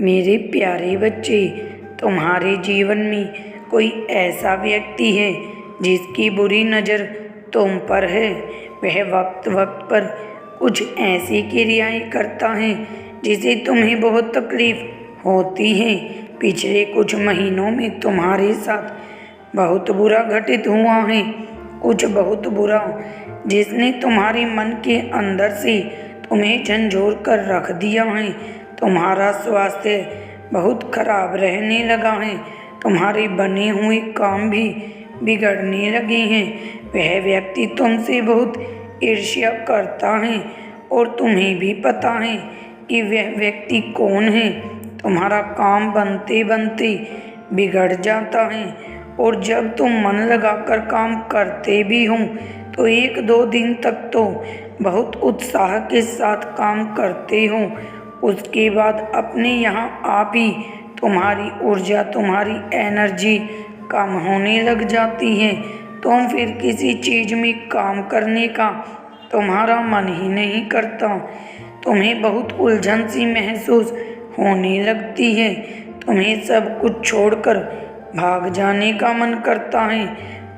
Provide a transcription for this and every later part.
मेरे प्यारे बच्चे, तुम्हारे जीवन में कोई ऐसा व्यक्ति है जिसकी बुरी नज़र तुम पर है। वह वक्त वक्त पर कुछ ऐसी क्रियाएं करता है जिसे तुम्हें बहुत तकलीफ होती है। पिछले कुछ महीनों में तुम्हारे साथ बहुत बुरा घटित हुआ है, कुछ बहुत बुरा, जिसने तुम्हारे मन के अंदर से तुम्हें झंझोर कर रख दिया है। तुम्हारा स्वास्थ्य बहुत खराब रहने लगा है, तुम्हारे बने हुए काम भी बिगड़ने लगे हैं। वह व्यक्ति तुमसे बहुत ईर्ष्या करता है और तुम्हें भी पता है कि वह व्यक्ति कौन है। तुम्हारा काम बनते बनते बिगड़ जाता है और जब तुम मन लगाकर काम करते भी हो तो एक दो दिन तक तो बहुत उत्साह के साथ काम करते हो। उसके बाद अपने यहाँ आप ही तुम्हारी ऊर्जा, तुम्हारी एनर्जी कम होने लग जाती है। तुम फिर किसी चीज़ में काम करने का तुम्हारा मन ही नहीं करता। तुम्हें बहुत उलझन सी महसूस होने लगती है। तुम्हें सब कुछ छोड़कर भाग जाने का मन करता है।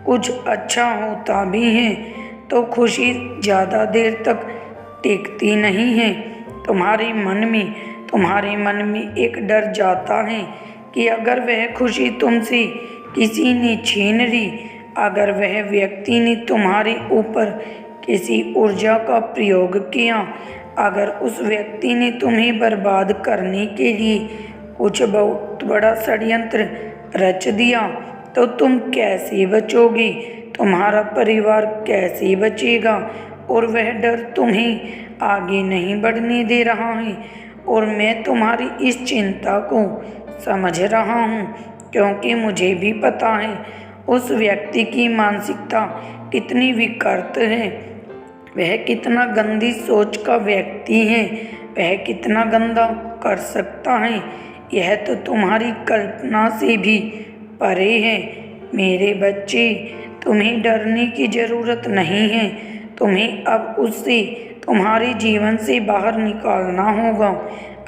कुछ अच्छा होता भी है तो खुशी ज़्यादा देर तक टिकती नहीं है। तुम्हारे मन में एक डर जाता है कि अगर वह खुशी तुमसे किसी ने छीन ली, अगर वह व्यक्ति ने तुम्हारे ऊपर किसी ऊर्जा का प्रयोग किया, अगर उस व्यक्ति ने तुम्हें बर्बाद करने के लिए कुछ बहुत बड़ा षड्यंत्र रच दिया, तो तुम कैसे बचोगे? तुम्हारा परिवार कैसे बचेगा? और वह डर तुम्हें आगे नहीं बढ़ने दे रहा है। और मैं तुम्हारी इस चिंता को समझ रहा हूँ, क्योंकि मुझे भी पता है उस व्यक्ति की मानसिकता कितनी विकृत है। वह कितना गंदी सोच का व्यक्ति है, वह कितना गंदा कर सकता है, यह तो तुम्हारी कल्पना से भी परे है। मेरे बच्चे, तुम्हें डरने की ज़रूरत नहीं है। तुम्हें अब उससे, तुम्हारे जीवन से बाहर निकालना होगा।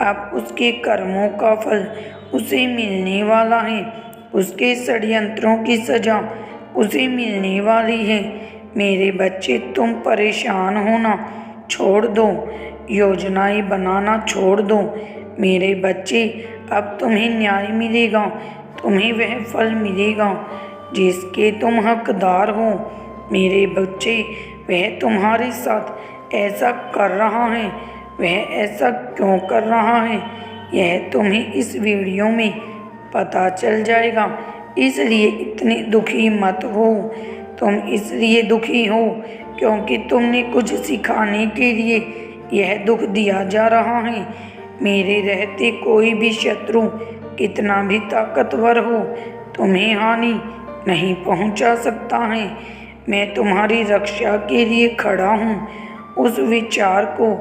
अब उसके कर्मों का फल उसे मिलने वाला है, उसके षड्यंत्रों की सज़ा उसे मिलने वाली है। मेरे बच्चे, तुम परेशान होना छोड़ दो, योजनाएं बनाना छोड़ दो। मेरे बच्चे, अब तुम्हें न्याय मिलेगा, तुम्हें वह फल मिलेगा जिसके तुम हकदार हो। मेरे बच्चे, वह तुम्हारे साथ ऐसा कर रहा है, वह ऐसा क्यों कर रहा है, यह तुम्हें इस वीडियो में पता चल जाएगा। इसलिए इतने दुखी मत हो। तुम इसलिए दुखी हो क्योंकि तुमने कुछ सिखाने के लिए यह दुख दिया जा रहा है। मेरे रहते कोई भी शत्रु कितना भी ताकतवर हो, तुम्हें हानि नहीं पहुंचा सकता है। मैं तुम्हारी रक्षा के लिए खड़ा हूँ। उस विचार को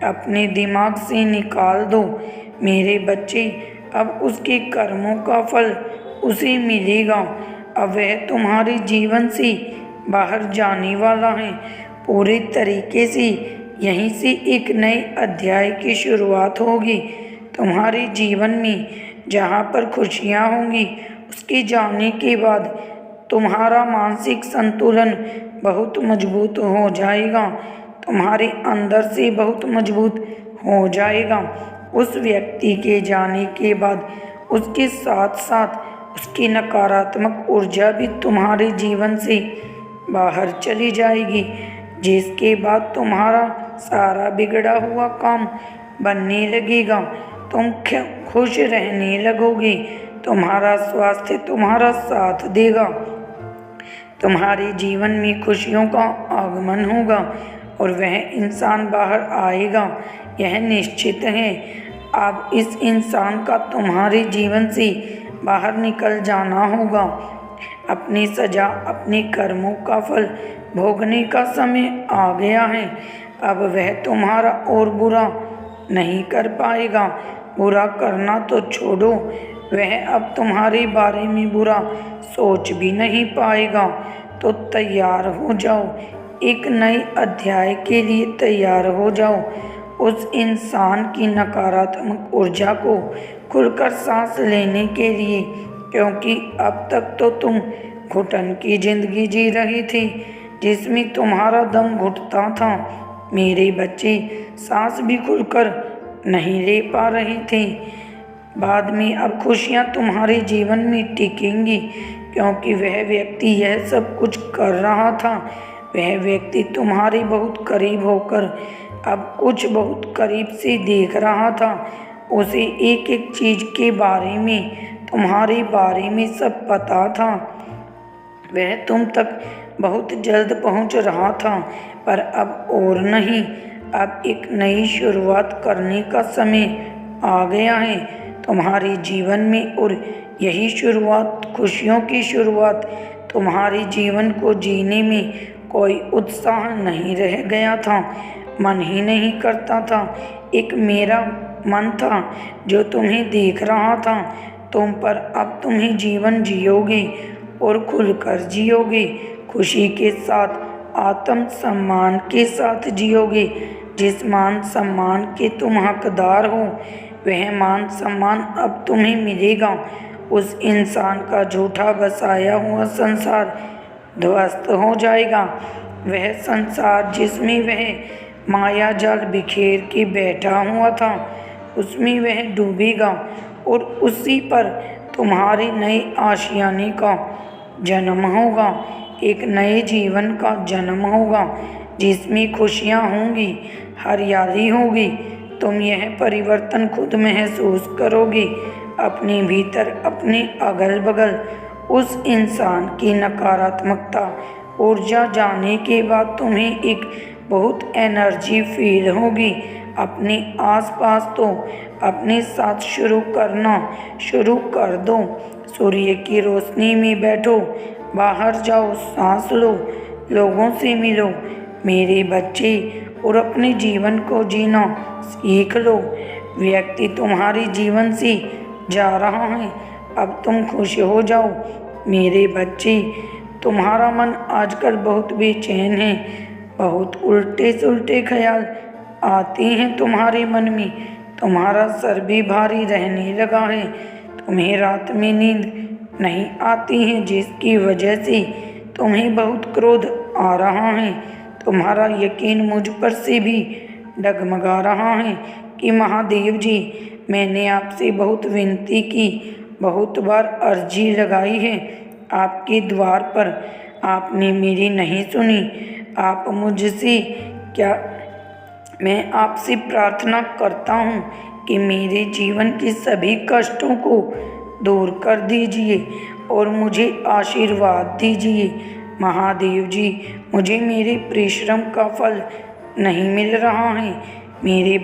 अपने दिमाग से निकाल दो। मेरे बच्चे, अब उसके कर्मों का फल उसे मिलेगा। अब वह तुम्हारे जीवन से बाहर जाने वाला है। पूरे तरीके से यहीं से एक नए अध्याय की शुरुआत होगी। तुम्हारे जीवन में जहाँ पर खुशियाँ होंगी, उसके जाने के बाद तुम्हारा मानसिक संतुलन बहुत मजबूत हो जाएगा, तुम्हारे अंदर से बहुत मजबूत हो जाएगा। उस व्यक्ति के जाने के बाद उसके साथ साथ उसकी नकारात्मक ऊर्जा भी तुम्हारे जीवन से बाहर चली जाएगी, जिसके बाद तुम्हारा सारा बिगड़ा हुआ काम बनने लगेगा। तुम खुश रहने लगोगे, तुम्हारा स्वास्थ्य तुम्हारा साथ देगा, तुम्हारे जीवन में खुशियों का आगमन होगा और वह इंसान बाहर आएगा, यह निश्चित है। अब इस इंसान का तुम्हारे जीवन से बाहर निकल जाना होगा। अपनी सज़ा, अपने कर्मों का फल भोगने का समय आ गया है। अब वह तुम्हारा और बुरा नहीं कर पाएगा। बुरा करना तो छोड़ो, वह अब तुम्हारे बारे में बुरा सोच भी नहीं पाएगा। तो तैयार हो जाओ, एक नए अध्याय के लिए तैयार हो जाओ। उस इंसान की नकारात्मक ऊर्जा को खुलकर सांस लेने के लिए, क्योंकि अब तक तो तुम घुटन की जिंदगी जी रही थी जिसमें तुम्हारा दम घुटता था। मेरे बच्चे सांस भी खुलकर नहीं ले पा रहे थे। बाद में अब खुशियाँ तुम्हारे जीवन में टिकेंगी, क्योंकि वह व्यक्ति यह सब कुछ कर रहा था। वह व्यक्ति तुम्हारे बहुत करीब होकर अब कुछ बहुत करीब से देख रहा था। उसे एक एक चीज़ के बारे में, तुम्हारे बारे में सब पता था। वह तुम तक बहुत जल्द पहुंच रहा था, पर अब और नहीं। अब एक नई शुरुआत करने का समय आ गया है तुम्हारे जीवन में, और यही शुरुआत, खुशियों की शुरुआत। तुम्हारे जीवन को जीने में कोई उत्साह नहीं रह गया था, मन ही नहीं करता था। एक मेरा मन था जो तुम्हें देख रहा था तुम पर। अब तुम्हें जीवन जियोगे और खुलकर जियोगे, खुशी के साथ, आत्म सम्मान के साथ जियोगे। जिस मान सम्मान के तुम हकदार हो, वह मान सम्मान अब तुम्हें मिलेगा। उस इंसान का झूठा बसाया हुआ संसार ध्वस्त हो जाएगा। वह संसार जिसमें वह माया जाल बिखेर के बैठा हुआ था, उसमें वह डूबेगा, और उसी पर तुम्हारे नए आशियाने का जन्म होगा। एक नए जीवन का जन्म होगा जिसमें खुशियाँ होंगी, हरियाली होगी। तुम यह परिवर्तन खुद महसूस करोगे अपने भीतर, अपने अगल बगल। उस इंसान की नकारात्मकता ऊर्जा जाने के बाद तुम्हें एक बहुत एनर्जी फील होगी। अपने आसपास तो अपने साथ शुरू करना शुरू कर दो। सूर्य की रोशनी में बैठो, बाहर जाओ, सांस लो, लोगों से मिलो मेरे बच्चे, और अपने जीवन को जीना सीख लो। व्यक्ति तुम्हारे जीवन से जा रहा है, अब तुम खुश हो जाओ मेरे बच्चे। तुम्हारा मन आजकल बहुत बेचैन है, बहुत उल्टे सुलटे ख्याल आते हैं तुम्हारे मन में। तुम्हारा सर भी भारी रहने लगा है, तुम्हें रात में नींद नहीं आती है, जिसकी वजह से तुम्हें बहुत क्रोध आ रहा है। तुम्हारा यकीन मुझ पर से भी डगमगा रहा है कि महादेव जी, मैंने आपसे बहुत विनती की, बहुत बार अर्जी लगाई है आपके द्वार पर, आपने मेरी नहीं सुनी। आप मुझसे क्या, मैं आपसे प्रार्थना करता हूँ कि मेरे जीवन के सभी कष्टों को दूर कर दीजिए और मुझे आशीर्वाद दीजिए। महादेव जी, मुझे मेरे परिश्रम का फल नहीं मिल रहा है। मेरे